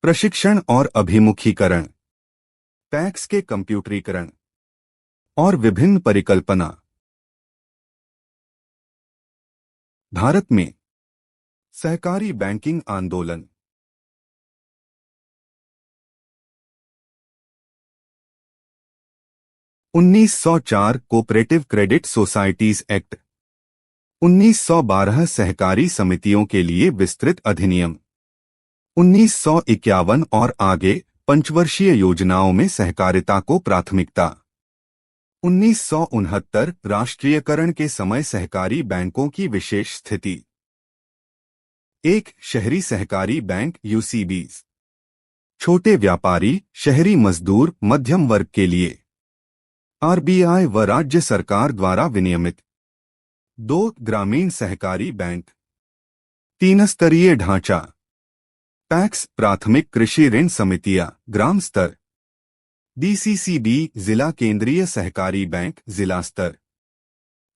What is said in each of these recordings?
प्रशिक्षण और अभिमुखीकरण, पैक्स के कंप्यूटरीकरण और विभिन्न परिकल्पना। भारत में सहकारी बैंकिंग आंदोलन। उन्नीस 1904 कोऑपरेटिव क्रेडिट सोसाइटीज एक्ट, 1912 सहकारी समितियों के लिए विस्तृत अधिनियम, 1951 और आगे पंचवर्षीय योजनाओं में सहकारिता को प्राथमिकता, 1969 राष्ट्रीयकरण के समय सहकारी बैंकों की विशेष स्थिति। एक शहरी सहकारी बैंक यूसीबीज, छोटे व्यापारी, शहरी मजदूर, मध्यम वर्ग के लिए आरबीआई व राज्य सरकार द्वारा विनियमित। 2 ग्रामीण सहकारी बैंक। 3 स्तरीय ढांचा, पैक्स प्राथमिक कृषि ऋण समितियां ग्राम स्तर, डीसीसीबी जिला केंद्रीय सहकारी बैंक जिला स्तर,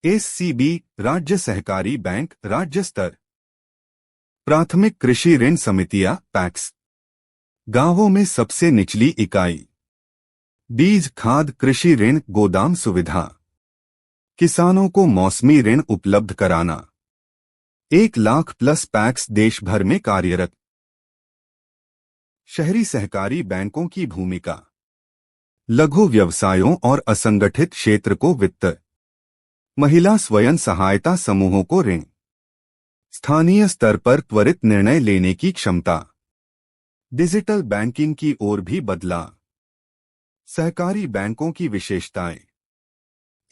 एससीबी राज्य सहकारी बैंक राज्य स्तर। प्राथमिक कृषि ऋण समितियां पैक्स, गांवों में सबसे निचली इकाई। बीज खाद कृषि ऋण गोदाम सुविधा, किसानों को मौसमी ऋण उपलब्ध कराना। 1 लाख प्लस पैक्स देश भर में कार्यरत। शहरी सहकारी बैंकों की भूमिका, लघु व्यवसायों और असंगठित क्षेत्र को वित्त, महिला स्वयं सहायता समूहों को ऋण, स्थानीय स्तर पर त्वरित निर्णय लेने की क्षमता, डिजिटल बैंकिंग की ओर भी बदला। सहकारी बैंकों की विशेषताएं,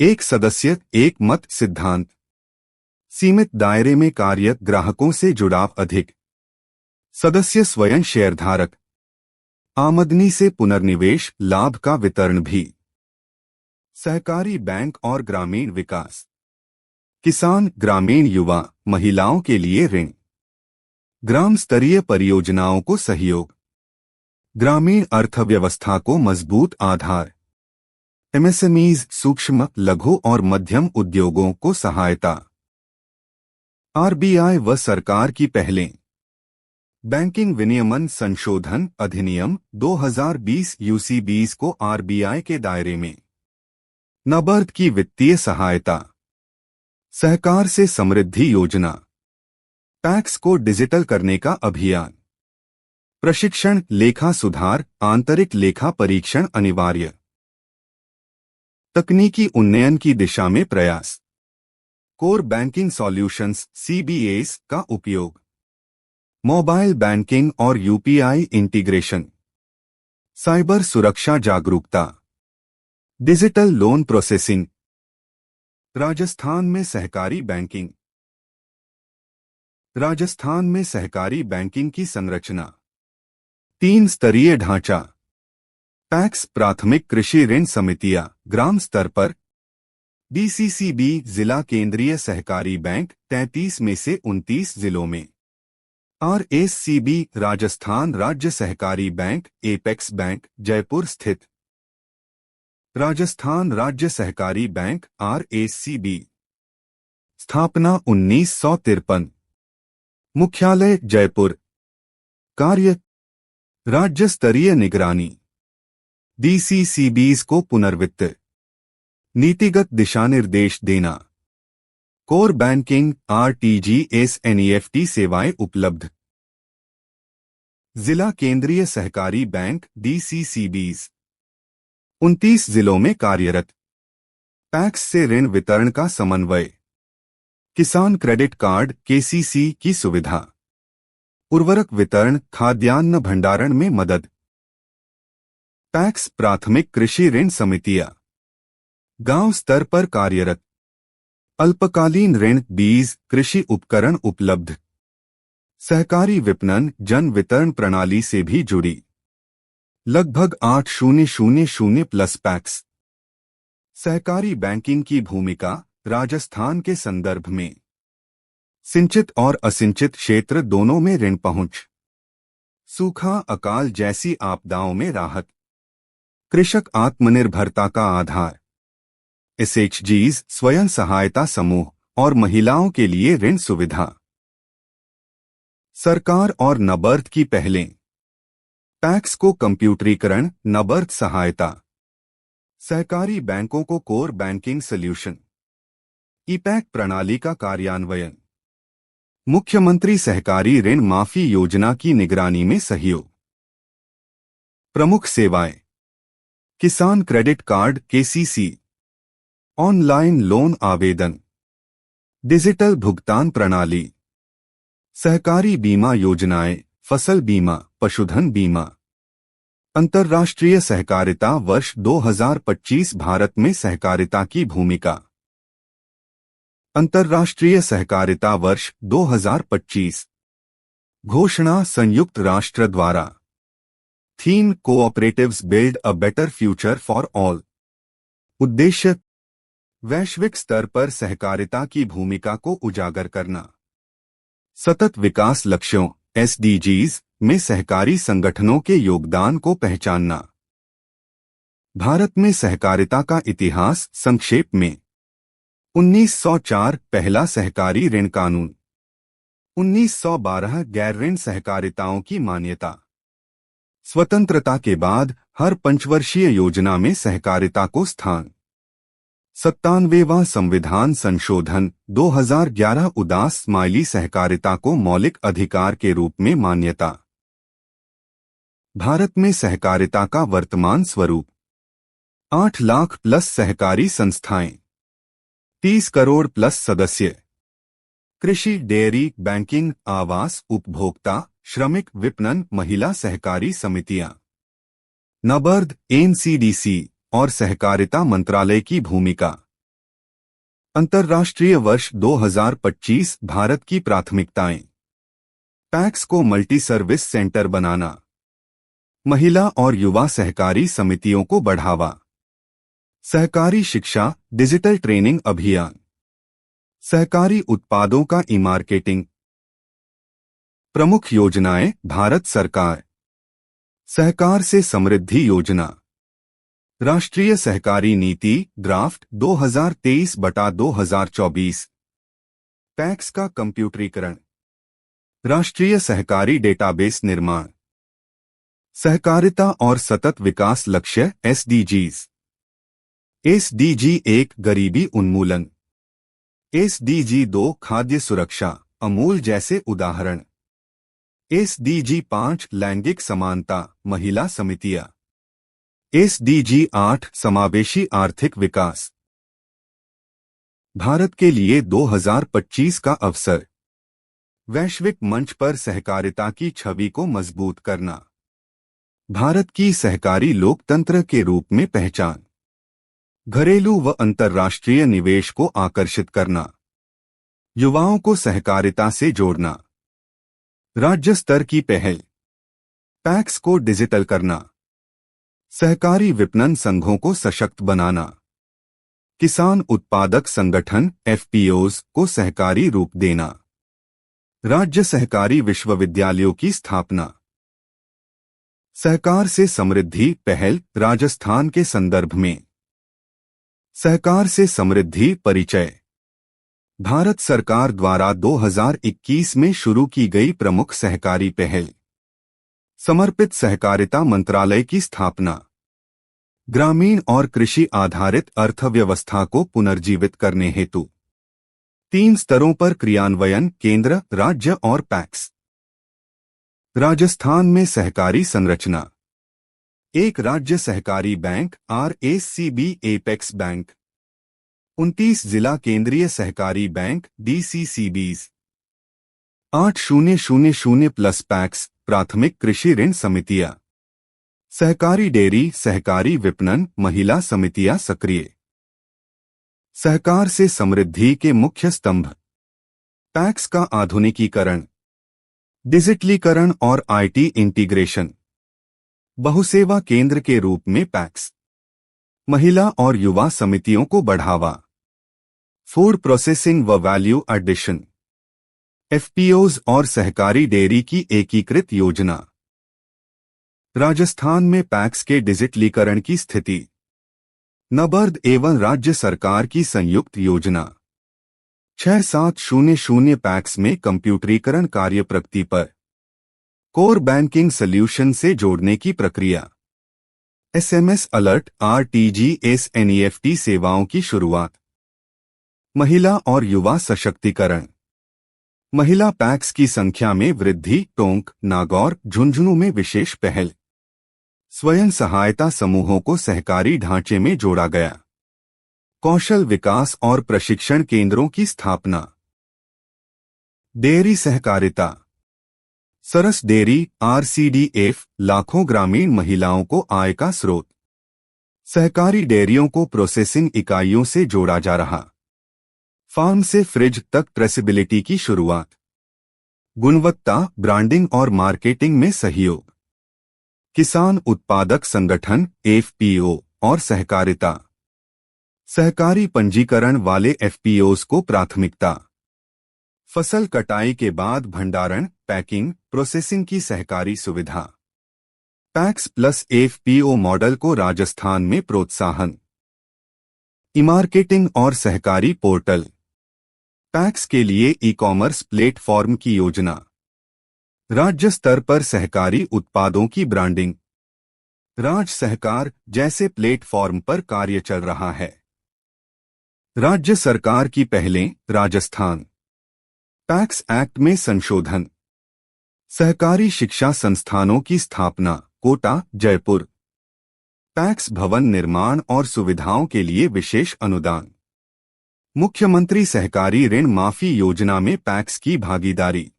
एक सदस्य एक मत सिद्धांत, सीमित दायरे में कार्य, ग्राहकों से जुड़ाव अधिक, सदस्य स्वयं शेयरधारक, आमदनी से पुनर्निवेश, लाभ का वितरण भी। सहकारी बैंक और ग्रामीण विकास, किसान, ग्रामीण युवा, महिलाओं के लिए ऋण, ग्राम स्तरीय परियोजनाओं को सहयोग, ग्रामीण अर्थव्यवस्था को मजबूत आधार, एमएसएमईज सूक्ष्म, लघु और मध्यम उद्योगों को सहायता। आरबीआई व सरकार की पहलें, बैंकिंग विनियमन संशोधन अधिनियम 2020 यूसीबीज को आरबीआई के दायरे में, नाबार्ड की वित्तीय सहायता, सहकार से समृद्धि योजना, पैक्स को डिजिटल करने का अभियान, प्रशिक्षण, लेखा सुधार, आंतरिक लेखा परीक्षण अनिवार्य, तकनीकी उन्नयन की दिशा में प्रयास, कोर बैंकिंग सॉल्यूशंस सीबीएस का उपयोग, मोबाइल बैंकिंग और यूपीआई इंटीग्रेशन, साइबर सुरक्षा जागरूकता, डिजिटल लोन प्रोसेसिंग। राजस्थान में सहकारी बैंकिंग। राजस्थान में सहकारी बैंकिंग की संरचना, 3 स्तरीय ढांचा, पैक्स प्राथमिक कृषि ऋण समितियां ग्राम स्तर पर, डीसीसीबी जिला केंद्रीय सहकारी बैंक 33 में से 29 जिलों में, आरएससीबी राजस्थान राज्य सहकारी बैंक एपेक्स बैंक जयपुर स्थित, राजस्थान राज्य सहकारी बैंक आरएससीबी, स्थापना 1953, मुख्यालय जयपुर, कार्य राज्य स्तरीय निगरानी, डीसीसीबीज को पुनर्वित्त, नीतिगत दिशानिर्देश देना, कोर बैंकिंग आरटीजीएस एनईएफटी सेवाएं उपलब्ध, जिला केंद्रीय सहकारी बैंक डीसीसीबीज 29 जिलों में कार्यरत, पैक्स से ऋण वितरण का समन्वय, किसान क्रेडिट कार्ड केसीसी की सुविधा, उर्वरक वितरण, खाद्यान्न भंडारण में मदद। पैक्स प्राथमिक कृषि ऋण समितियां गांव स्तर पर कार्यरत, अल्पकालीन ऋण, बीज, कृषि उपकरण उपलब्ध, सहकारी विपणन, जन वितरण प्रणाली से भी जुड़ी, लगभग 8,000 प्लस पैक्स। सहकारी बैंकिंग की भूमिका राजस्थान के संदर्भ में, सिंचित और असिंचित क्षेत्र दोनों में ऋण पहुंच, सूखा, अकाल जैसी आपदाओं में राहत, कृषक आत्मनिर्भरता का आधार, एसएचजीज स्वयं सहायता समूह और महिलाओं के लिए ऋण सुविधा। सरकार और नाबार्ड की पहलें, पैक्स को कंप्यूटरीकरण, नबर्द सहायता। सहकारी बैंकों को कोर बैंकिंग सॉल्यूशन, ईपैक प्रणाली का कार्यान्वयन। मुख्यमंत्री सहकारी ऋण माफी योजना की निगरानी में सहयोग। प्रमुख सेवाएं: किसान credit card KCC, online loan आवेदन, डिजिटल भुगतान प्रणाली, सहकारी बीमा योजनाएं, फसल बीमा, पशुधन बीमा। अंतर्राष्ट्रीय सहकारिता वर्ष 2025 भारत में सहकारिता की भूमिका। अंतर्राष्ट्रीय सहकारिता वर्ष 2025 घोषणा संयुक्त राष्ट्र द्वारा। Theme: cooperatives build a better future for all. उद्देश्य: वैश्विक स्तर पर सहकारिता की भूमिका को उजागर करना। सतत विकास लक्ष्यों एसडीजीज में सहकारी संगठनों के योगदान को पहचानना। भारत में सहकारिता का इतिहास संक्षेप में: 1904 पहला सहकारी ऋण कानून, 1912 गैर ऋण सहकारिताओं की मान्यता। स्वतंत्रता के बाद हर पंचवर्षीय योजना में सहकारिता को स्थान। 97वां संविधान संशोधन 2011 उदास स्माइली सहकारिता को मौलिक अधिकार के रूप में मान्यता। भारत में सहकारिता का वर्तमान स्वरूप: 8 लाख प्लस सहकारी संस्थाएं, 30 करोड़ प्लस सदस्य। कृषि, डेयरी, बैंकिंग, आवास, उपभोक्ता, श्रमिक, विपणन, महिला सहकारी समितियां। नबर्द, एनसीडीसी और सहकारिता मंत्रालय की भूमिका। अंतर्राष्ट्रीय वर्ष 2025 भारत की प्राथमिकताएं: पैक्स को मल्टी सर्विस सेंटर बनाना, महिला और युवा सहकारी समितियों को बढ़ावा, सहकारी शिक्षा, डिजिटल ट्रेनिंग अभियान, सहकारी उत्पादों का ई-मार्केटिंग। प्रमुख योजनाएं भारत सरकार। सहकार से समृद्धि योजना, राष्ट्रीय सहकारी नीति ड्राफ्ट 2023/2024, पैक्स का कंप्यूटरीकरण, राष्ट्रीय सहकारी डेटाबेस निर्माण, सहकारिता और सतत विकास लक्ष्य एसडीजीज। एसडीजी 1 गरीबी उन्मूलन, एसडीजी 2 खाद्य सुरक्षा, अमूल जैसे उदाहरण, एसडीजी 5 लैंगिक समानता, महिला समितियां, एसडीजी 8 समावेशी आर्थिक विकास। भारत के लिए 2025 का अवसर: वैश्विक मंच पर सहकारिता की छवि को मजबूत करना, भारत की सहकारी लोकतंत्र के रूप में पहचान, घरेलू व अंतर्राष्ट्रीय निवेश को आकर्षित करना, युवाओं को सहकारिता से जोड़ना, राज्य स्तर की पहल, पैक्स को डिजिटल करना, सहकारी विपणन संघों को सशक्त बनाना, किसान उत्पादक संगठन एफपीओज को सहकारी रूप देना, राज्य सहकारी विश्वविद्यालयों की स्थापना। सहकार से समृद्धि पहल राजस्थान के संदर्भ में। सहकार से समृद्धि परिचय, भारत सरकार द्वारा 2021 में शुरू की गई प्रमुख सहकारी पहल। समर्पित सहकारिता मंत्रालय की स्थापना, ग्रामीण और कृषि आधारित अर्थव्यवस्था को पुनर्जीवित करने हेतु 3 स्तरों पर क्रियान्वयन, केंद्र, राज्य और पैक्स। राजस्थान में सहकारी संरचना: 1 राज्य सहकारी बैंक आरएससीबी एपेक्स बैंक, 29 जिला केंद्रीय सहकारी बैंक डीसीसीबीज, 8000 प्लस पैक्स प्राथमिक कृषि ऋण समितियां, सहकारी डेयरी, सहकारी विपणन, महिला समितियां सक्रिय। सहकार से समृद्धि के मुख्य स्तंभ: पैक्स का आधुनिकीकरण, डिजिटलीकरण और आईटी इंटीग्रेशन, बहुसेवा केंद्र के रूप में पैक्स, महिला और युवा समितियों को बढ़ावा, फूड प्रोसेसिंग व वैल्यू एडिशन, एफपीओज और सहकारी डेयरी की एकीकृत योजना। राजस्थान में पैक्स के डिजिटलीकरण की स्थिति: नबर्द एवं राज्य सरकार की संयुक्त योजना। 6700 पैक्स में कंप्यूटरीकरण कार्य प्रगति पर। कोर बैंकिंग सॉल्यूशन से जोड़ने की प्रक्रिया। एसएमएस अलर्ट, आरटीजीएस, एनईएफटी सेवाओं की शुरुआत। महिला और युवा सशक्तिकरण। महिला पैक्स की संख्या में वृद्धि, टोंक, नागौर, झुंझुनू में विशेष पहल। स्वयं सहायता समूहों को सहकारी ढांचे में जोड़ा गया। कौशल विकास और प्रशिक्षण केंद्रों की स्थापना। डेयरी सहकारिता। सरस डेयरी, आरसीडीएफ, लाखों ग्रामीण महिलाओं को आय का स्रोत। सहकारी डेयरियों को प्रोसेसिंग इकाइयों से जोड़ा जा रहा। फार्म से फ्रिज तक ट्रेसेबिलिटी की शुरुआत। गुणवत्ता, ब्रांडिंग और मार्केटिंग में सहयोग। किसान उत्पादक संगठन, एफपीओ और सहकारिता। सहकारी पंजीकरण वाले एफपीओज को प्राथमिकता। फसल कटाई के बाद भंडारण, पैकिंग, प्रोसेसिंग की सहकारी सुविधा। पैक्स प्लस एफपीओ मॉडल को राजस्थान में प्रोत्साहन। ई-मार्केटिंग और सहकारी पोर्टल। पैक्स के लिए ई-कॉमर्स प्लेटफॉर्म की योजना। राज्य स्तर पर सहकारी उत्पादों की ब्रांडिंग। राज सहकार जैसे प्लेटफॉर्म पर कार्य चल रहा है। राज्य सरकार की पहलें, राजस्थान। पैक्स एक्ट में संशोधन। सहकारी शिक्षा संस्थानों की स्थापना, कोटा, जयपुर। पैक्स भवन निर्माण और सुविधाओं के लिए विशेष अनुदान। मुख्यमंत्री सहकारी ऋण माफी योजना में पैक्स की भागीदारी।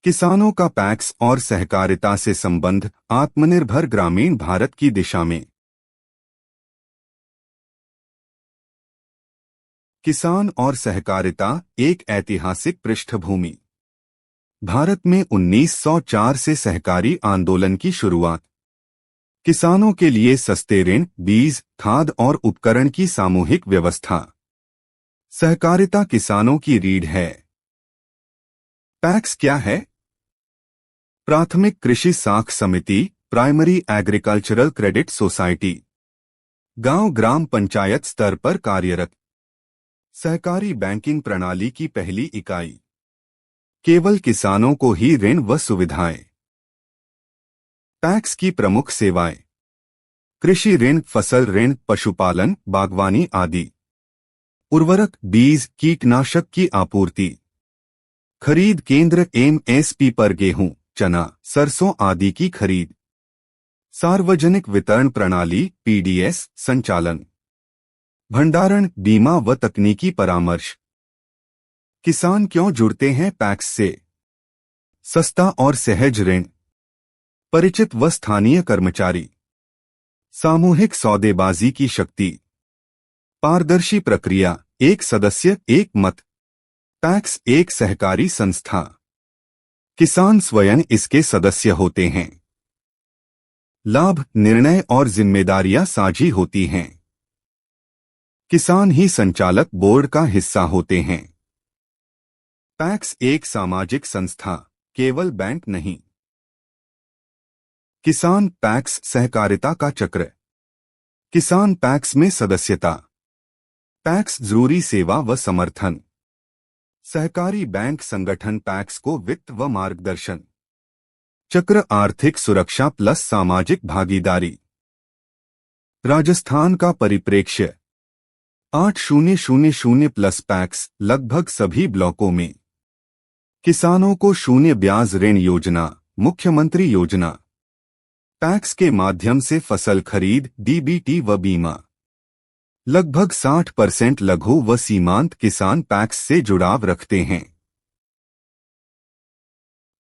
किसानों का पैक्स और सहकारिता से संबंध, आत्मनिर्भर ग्रामीण भारत की दिशा में। किसान और सहकारिता, एक ऐतिहासिक पृष्ठभूमि। भारत में 1904 से सहकारी आंदोलन की शुरुआत। किसानों के लिए सस्ते ऋण, बीज, खाद और उपकरण की सामूहिक व्यवस्था। सहकारिता किसानों की रीढ़ है। पैक्स क्या है? प्राथमिक कृषि साख समिति, प्राइमरी एग्रीकल्चरल क्रेडिट सोसाइटी। गांव ग्राम पंचायत स्तर पर कार्यरत। सहकारी बैंकिंग प्रणाली की पहली इकाई। केवल किसानों को ही ऋण व सुविधाएं। पैक्स की प्रमुख सेवाएं। कृषि ऋण, फसल ऋण, पशुपालन, बागवानी आदि। उर्वरक, बीज, कीटनाशक की आपूर्ति। खरीद केंद्र, एमएसपी पर गेहूं, चना, सरसों आदि की खरीद। सार्वजनिक वितरण प्रणाली, पीडीएस, संचालन। भंडारण, बीमा व तकनीकी परामर्श। किसान क्यों जुड़ते हैं पैक्स से? सस्ता और सहज ऋण। परिचित व स्थानीय कर्मचारी। सामूहिक सौदेबाजी की शक्ति। पारदर्शी प्रक्रिया, एक सदस्य एक मत। पैक्स एक सहकारी संस्था। किसान स्वयं इसके सदस्य होते हैं। लाभ, निर्णय और जिम्मेदारियां साझी होती हैं। किसान ही संचालक बोर्ड का हिस्सा होते हैं। पैक्स एक सामाजिक संस्था, केवल बैंक नहीं। किसान पैक्स सहकारिता का चक्र। किसान पैक्स में सदस्यता। पैक्स जरूरी सेवा व समर्थन। सहकारी बैंक संगठन पैक्स को वित्त व मार्गदर्शन। चक्र, आर्थिक सुरक्षा प्लस सामाजिक भागीदारी। राजस्थान का परिप्रेक्ष्य। 8000 प्लस पैक्स लगभग सभी ब्लॉकों में। किसानों को शून्य ब्याज ऋण योजना, मुख्यमंत्री योजना। पैक्स के माध्यम से फसल खरीद, डीबीटी व बीमा। लगभग 60% लघु व सीमांत किसान पैक्स से जुड़ाव रखते हैं।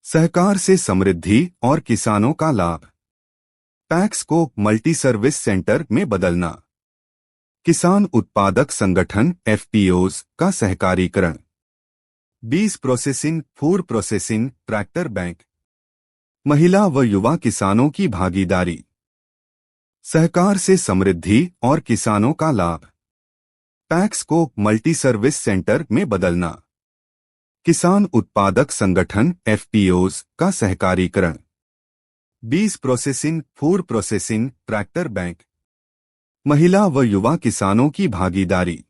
सहकार से समृद्धि और किसानों का लाभ। पैक्स को मल्टी सर्विस सेंटर में बदलना। किसान उत्पादक संगठन, एफपीओज का सहकारीकरण। बीज processing, food processing, tractor bank. महिला व युवा किसानों की भागीदारी। सहकार से समृद्धि और किसानों का लाभ। पैक्स को मल्टी सर्विस सेंटर में बदलना। किसान उत्पादक संगठन, एफपीओज का सहकारीकरण। बीज processing, food processing, tractor bank. महिला व युवा किसानों की भागीदारी।